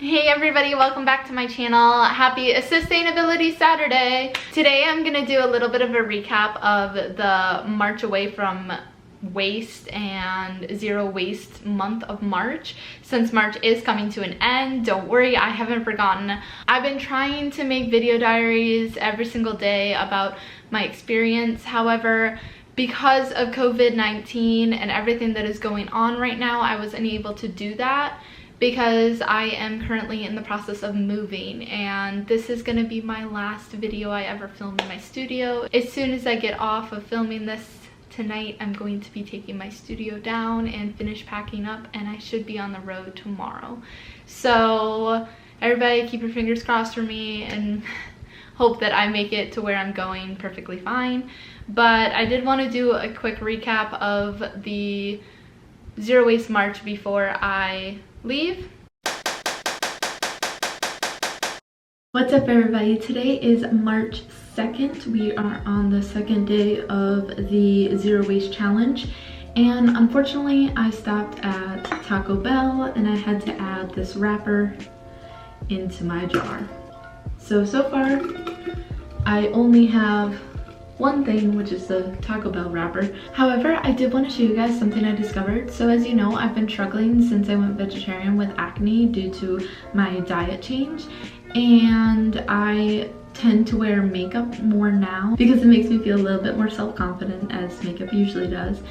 Hey everybody, welcome back to my channel. Happy Sustainability Saturday. Today I'm gonna do a little bit of a recap of the March Away from Waste and Zero Waste month of March. Since March is coming to an end, don't worry, I haven't forgotten. I've been trying to make video diaries every single day about my experience. However, because of COVID-19 and everything that is going on right now, I was unable to do that because I am currently in the process of moving, and this is gonna be my last video I ever filmed in my studio. As soon as I get off of filming this tonight, I'm going to be taking my studio down and finish packing up, and I should be on the road tomorrow. So everybody keep your fingers crossed for me and hope that I make it to where I'm going perfectly fine. But I did want to do a quick recap of the Zero Waste March before I leave. What's up everybody? Today is March 2nd. We are on the second day of the Zero Waste Challenge, and unfortunately I stopped at Taco Bell and I had to add this wrapper into my jar. So far I only have one thing, which is the Taco Bell wrapper. However, I did want to show you guys something I discovered. So as you know, I've been struggling since I went vegetarian with acne due to my diet change, and I tend to wear makeup more now because it makes me feel a little bit more self-confident, as makeup usually does.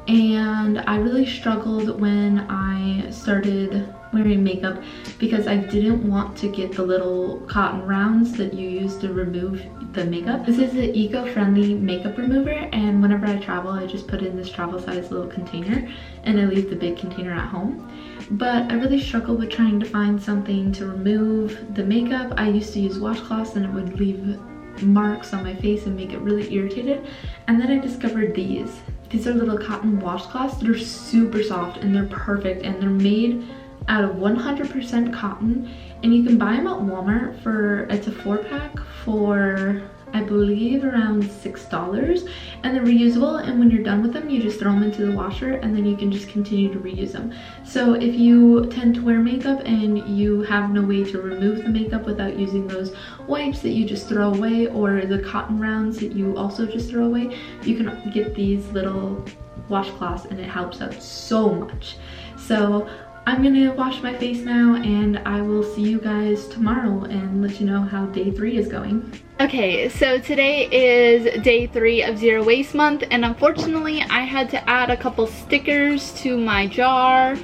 And I really struggled when I started wearing makeup because I didn't want to get the little cotton rounds that you use to remove the makeup. This is an eco-friendly makeup remover, and whenever I travel I just put it in this travel size little container and I leave the big container at home. But I really struggled with trying to find something to remove the makeup. I used to use washcloths and it would leave marks on my face and make it really irritated. And then I discovered these. These are little cotton washcloths. They're super soft and they're perfect, and they're made out of 100% cotton, and you can buy them at Walmart for, it's a 4-pack for I believe around $6, and they're reusable, and when you're done with them you just throw them into the washer and then you can just continue to reuse them. So if you tend to wear makeup and you have no way to remove the makeup without using those wipes that you just throw away, or the cotton rounds that you also just throw away, you can get these little washcloths and it helps out so much. So I'm gonna wash my face now, and I will see you guys tomorrow and let you know how day 3 is going. Okay, so today is day 3 of Zero Waste Month, and unfortunately I had to add a couple stickers to my jar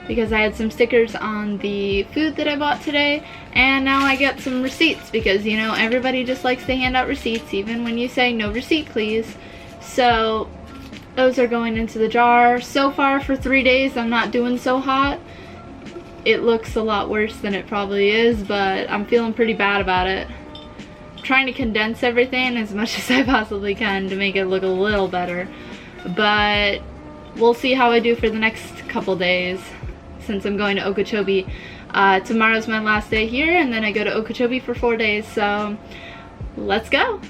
because I had some stickers on the food that I bought today, and now I get some receipts because, you know, everybody just likes to hand out receipts even when you say no receipt please. So those are going into the jar. So far for 3 days I'm not doing so hot. It looks a lot worse than it probably is, but I'm feeling pretty bad about it. I'm trying to condense everything as much as I possibly can to make it look a little better, but we'll see how I do for the next couple days since I'm going to Okeechobee. Tomorrow's my last day here, and then I go to Okeechobee for 4 days, so let's go.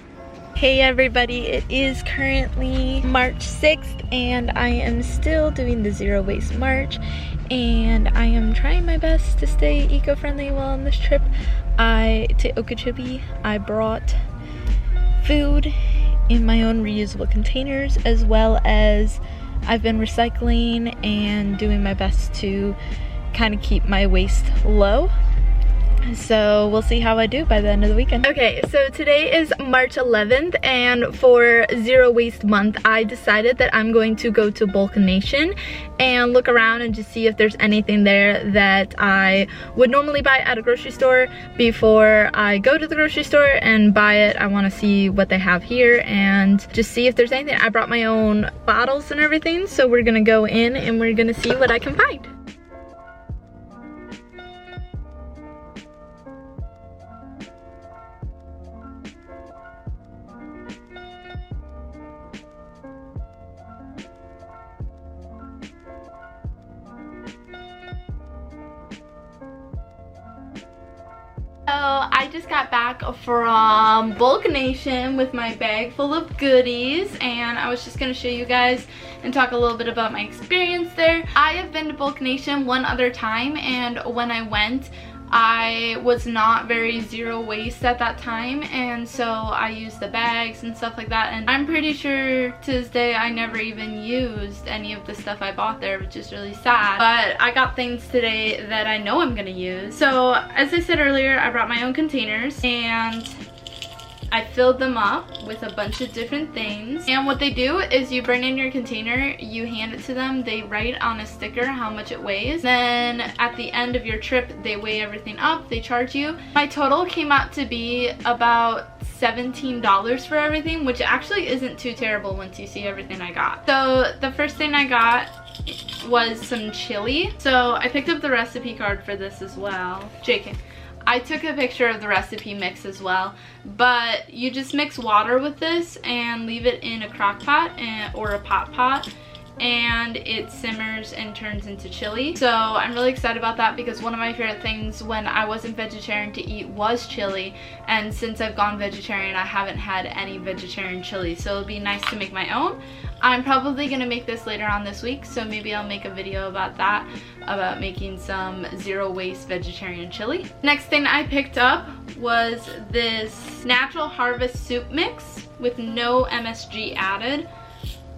Hey everybody, it is currently March 6th and I am still doing the Zero Waste March, and I am trying my best to stay eco-friendly while on this trip to Okeechobee. I brought food in my own reusable containers, as well as I've been recycling and doing my best to kind of keep my waste low. So we'll see how I do by the end of the weekend. Okay, so today is March 11th, and for Zero Waste Month I decided that I'm going to go to Bulk Nation and look around and just see if there's anything there that I would normally buy at a grocery store. Before I go to the grocery store and buy it, I want to see what they have here and just see if there's anything. I brought my own bottles and everything, so we're gonna go in and we're gonna see what I can find. So I just got back from Bulk Nation with my bag full of goodies, and I was just going to show you guys and talk a little bit about my experience there. I have been to Bulk Nation one other time, and when I went, I was not very zero waste at that time, and so I used the bags and stuff like that, and I'm pretty sure to this day I never even used any of the stuff I bought there, which is really sad. But I got things today that I know I'm gonna use. So as I said earlier, I brought my own containers and I filled them up with a bunch of different things. And what they do is you bring in your container, you hand it to them, they write on a sticker how much it weighs. Then at the end of your trip, they weigh everything up, they charge you. My total came out to be about $17 for everything, which actually isn't too terrible once you see everything I got. So the first thing I got was some chili. So I picked up the recipe card for this as well. JK. I took a picture of the recipe mix as well, but you just mix water with this and leave it in a crock pot or a pot, and it simmers and turns into chili. So I'm really excited about that because one of my favorite things when I wasn't vegetarian to eat was chili, and since I've gone vegetarian I haven't had any vegetarian chili, so it'll be nice to make my own. I'm probably gonna make this later on this week, so maybe I'll make a video about that, about making some zero waste vegetarian chili. Next thing I picked up was this Natural Harvest soup mix with no MSG added.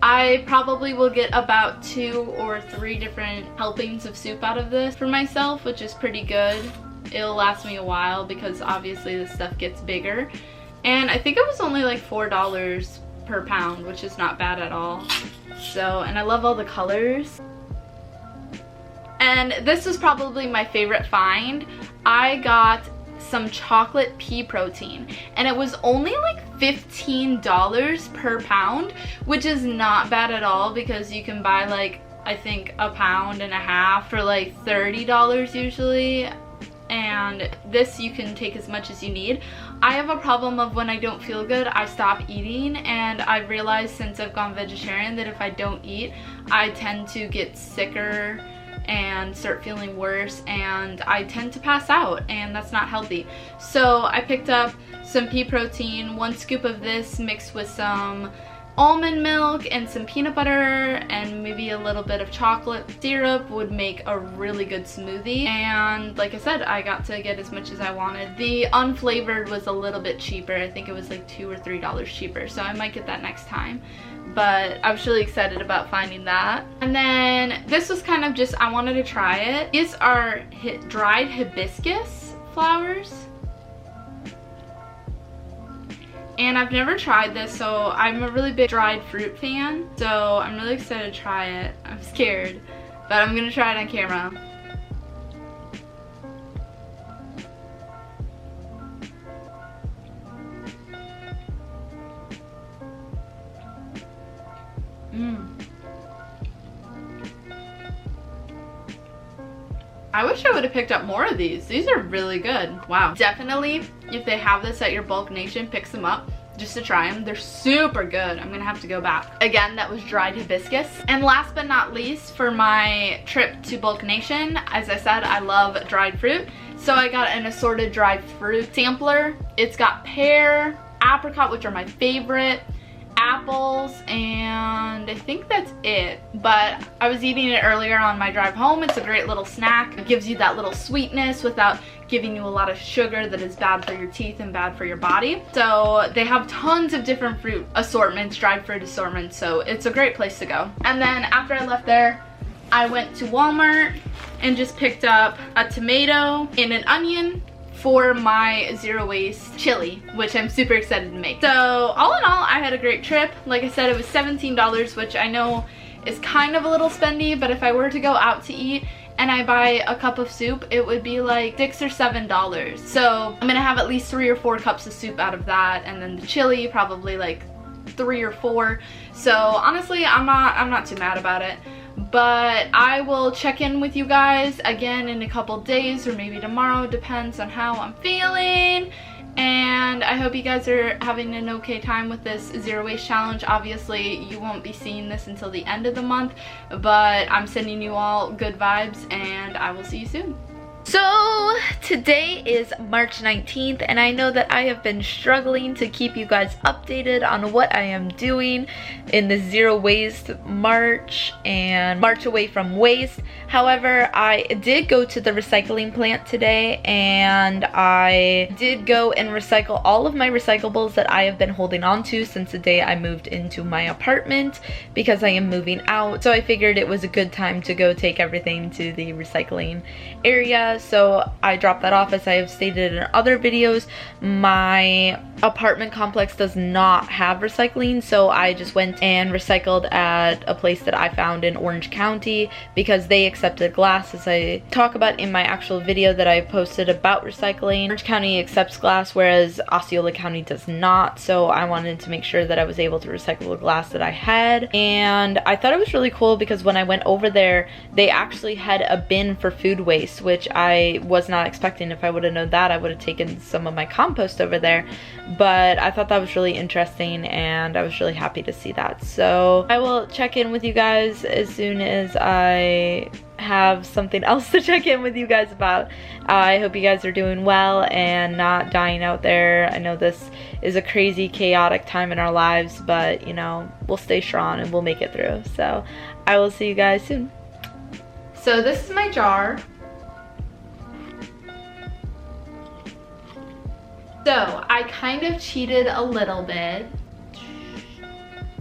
I probably will get about 2 or 3 different helpings of soup out of this for myself, which is pretty good. It'll last me a while because obviously this stuff gets bigger. And I think it was only like $4 per pound, which is not bad at all. So, and I love all the colors. And this was probably my favorite find. I got some chocolate pea protein, and it was only like $15 per pound, which is not bad at all because you can buy like, I think, a pound and a half for like $30 usually. And this you can take as much as you need. I have a problem of when I don't feel good, I stop eating, and I've realized since I've gone vegetarian that if I don't eat, I tend to get sicker and start feeling worse, and I tend to pass out, and that's not healthy. So I picked up some pea protein, 1 scoop of this mixed with some almond milk and some peanut butter and maybe a little bit of chocolate syrup would make a really good smoothie. And like I said, I got to get as much as I wanted. The unflavored was a little bit cheaper. I think it was like $2 or $3 cheaper, so I might get that next time. But I was really excited about finding that. And then this was kind of just, I wanted to try it. These are dried hibiscus flowers. And I've never tried this, so I'm a really big dried fruit fan. So I'm really excited to try it. I'm scared, but I'm gonna try it on camera. I wish I would have picked up more of these. These are really good. Wow. Definitely, if they have this at your Bulk Nation, pick them up just to try them. They're super good. I'm gonna have to go back. Again, that was dried hibiscus. And last but not least, for my trip to Bulk Nation, as I said, I love dried fruit. So I got an assorted dried fruit sampler. It's got pear, apricot, which are my favorite, apples, and I think that's it. But I was eating it earlier on my drive home. It's a great little snack. It gives you that little sweetness without giving you a lot of sugar that is bad for your teeth and bad for your body. So they have tons of different fruit assortments, dried fruit assortments, so it's a great place to go. And then after I left there, I went to Walmart and just picked up a tomato and an onion for my zero waste chili, which I'm super excited to make. So all in all, I had a great trip. Like I said, it was $17, which I know is kind of a little spendy, but if I were to go out to eat and I buy a cup of soup, it would be like $6 or $7. So I'm gonna have at least 3 or 4 cups of soup out of that, and then the chili probably like 3 or 4. So honestly, I'm not too mad about it. But I will check in with you guys again in a couple days, or maybe tomorrow, depends on how I'm feeling. And I hope you guys are having an okay time with this zero waste challenge. Obviously, you won't be seeing this until the end of the month, but I'm sending you all good vibes, and I will see you soon. So today is March 19th and I know that I have been struggling to keep you guys updated on what I am doing in the Zero Waste March and March Away from Waste. However, I did go to the recycling plant today and I did go and recycle all of my recyclables that I have been holding on to since the day I moved into my apartment because I am moving out. So I figured it was a good time to go take everything to the recycling area. So I dropped that off. As I have stated in other videos, my apartment complex does not have recycling, so I just went and recycled at a place that I found in Orange County because they accepted glass, as I talk about in my actual video that I posted about recycling. Orange County accepts glass, whereas Osceola County does not, so I wanted to make sure that I was able to recycle the glass that I had. And I thought it was really cool because when I went over there, they actually had a bin for food waste, which I was not expecting. If I would have known that, I would have taken some of my compost over there. But I thought that was really interesting and I was really happy to see that. So I will check in with you guys as soon as I have something else to check in with you guys about. I hope you guys are doing well and not dying out there. I know this is a crazy, chaotic time in our lives, but you know, we'll stay strong and we'll make it through. So I will see you guys soon. So this is my jar. So I kind of cheated a little bit.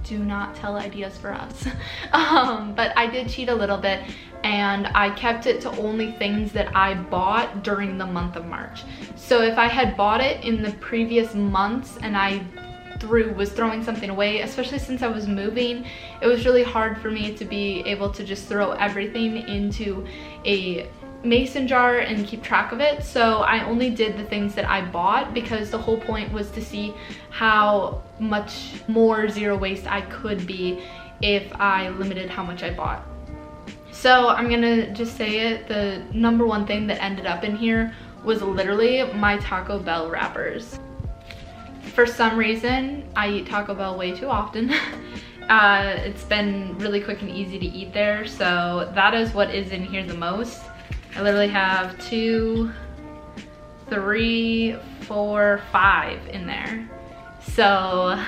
Do not tell ideas for us. But I did cheat a little bit and I kept it to only things that I bought during the month of March. So if I had bought it in the previous months and I was throwing something away, especially since I was moving, it was really hard for me to be able to just throw everything into a mason jar and keep track of it. So I only did the things that I bought because the whole point was to see how much more zero waste I could be if I limited how much I bought. So I'm gonna just say it, the number one thing that ended up in here was literally my Taco Bell wrappers. For some reason, I eat Taco Bell way too often. It's been really quick and easy to eat there, so that is what is in here the most. I literally have 2, 3, 4, 5 in there. So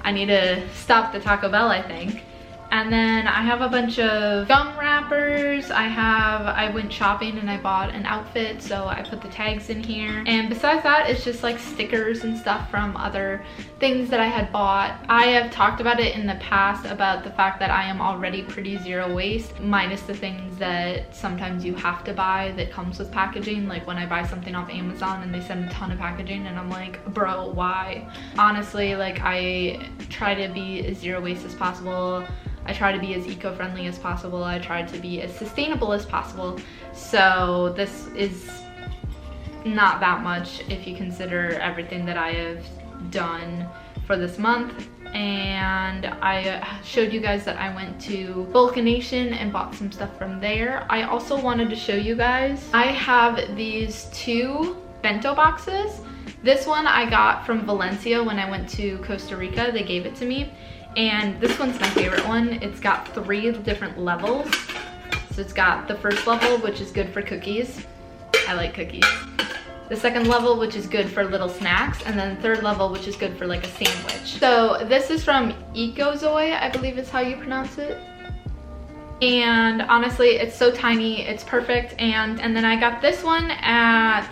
I need to stop the Taco Bell, I think. And then I have a bunch of gum wrappers. I went shopping and I bought an outfit, so I put the tags in here. And besides that, it's just like stickers and stuff from other things that I had bought. I have talked about it in the past about the fact that I am already pretty zero waste, minus the things that sometimes you have to buy that comes with packaging. Like when I buy something off Amazon and they send a ton of packaging and I'm like, bro, why? Honestly, like I try to be as zero waste as possible. I try to be as eco-friendly as possible. I try to be as sustainable as possible. So this is not that much if you consider everything that I have done for this month. And I showed you guys that I went to Vulcanation and bought some stuff from there. I also wanted to show you guys, I have these 2 bento boxes. This one I got from Valencia when I went to Costa Rica. They gave it to me. And this one's my favorite one. It's got 3 different levels. So it's got the first level, which is good for cookies. I like cookies. The second level, which is good for little snacks. And then the third level, which is good for like a sandwich. So this is from Ecozoy, I believe is how you pronounce it. And honestly, it's so tiny, it's perfect. And then I got this one at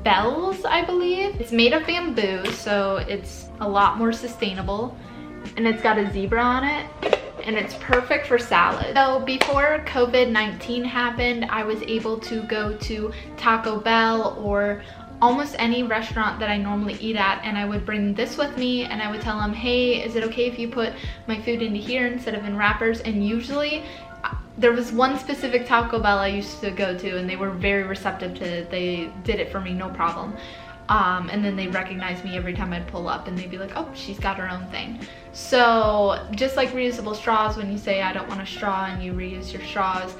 Bell's, I believe. It's made of bamboo, so it's a lot more sustainable. And it's got a zebra on it, and it's perfect for salad. So before COVID-19 happened, I was able to go to Taco Bell or almost any restaurant that I normally eat at, and I would bring this with me and I would tell them, hey, is it okay if you put my food into here instead of in wrappers? And usually there was one specific Taco Bell I used to go to and they were very receptive to it. They did it for me, no problem. and then they recognize me every time I'd pull up and they'd be like, oh, she's got her own thing. So just like reusable straws, when you say I don't want a straw and you reuse your straws,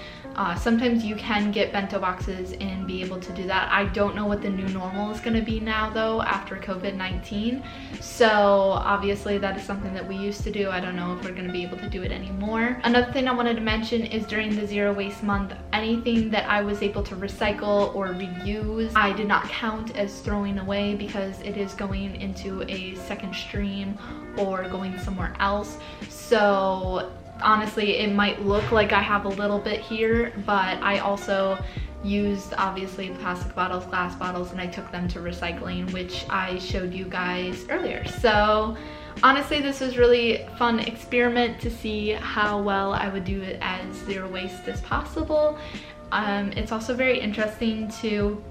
sometimes you can get bento boxes and be able to do that. I don't know what the new normal is going to be now though after COVID-19. So obviously that is something that we used to do. I don't know if we're going to be able to do it anymore. Another thing I wanted to mention is during the Zero Waste Month, anything that I was able to recycle or reuse, I did not count as throwing away because it is going into a second stream or going somewhere else. So honestly, it might look like I have a little bit here, but I also used obviously plastic bottles, glass bottles, and I took them to recycling, which I showed you guys earlier. So honestly, this was really fun experiment to see how well I would do it as zero waste as possible. It's also very interesting to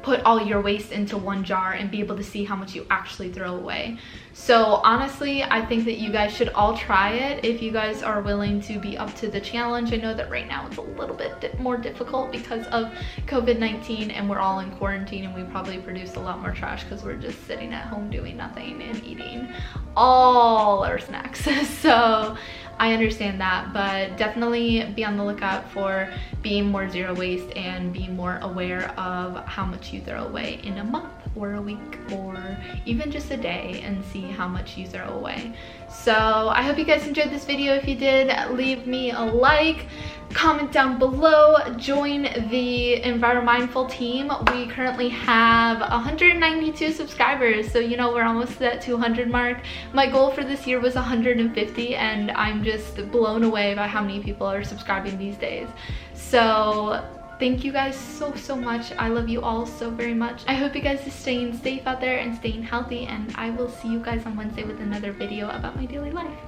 put all your waste into one jar and be able to see how much you actually throw away. So honestly, I think that you guys should all try it if you guys are willing to be up to the challenge. I know that right now it's a little bit more difficult because of COVID-19 and we're all in quarantine, and we probably produce a lot more trash because we're just sitting at home doing nothing and eating all our snacks. So I understand that, but definitely be on the lookout for being more zero waste and being more aware of how much you throw away in a month or a week or even just a day, and see how much you throw away. So I hope you guys enjoyed this video. If you did, leave me a like, comment down below, join the Enviromindful team. We currently have 192 subscribers, so you know we're almost to that 200 mark. My goal for this year was 150, and I'm just blown away by how many people are subscribing these days. So thank you guys so much. I love you all so very much. I hope you guys are staying safe out there and staying healthy, and I will see you guys on Wednesday with another video about my daily life.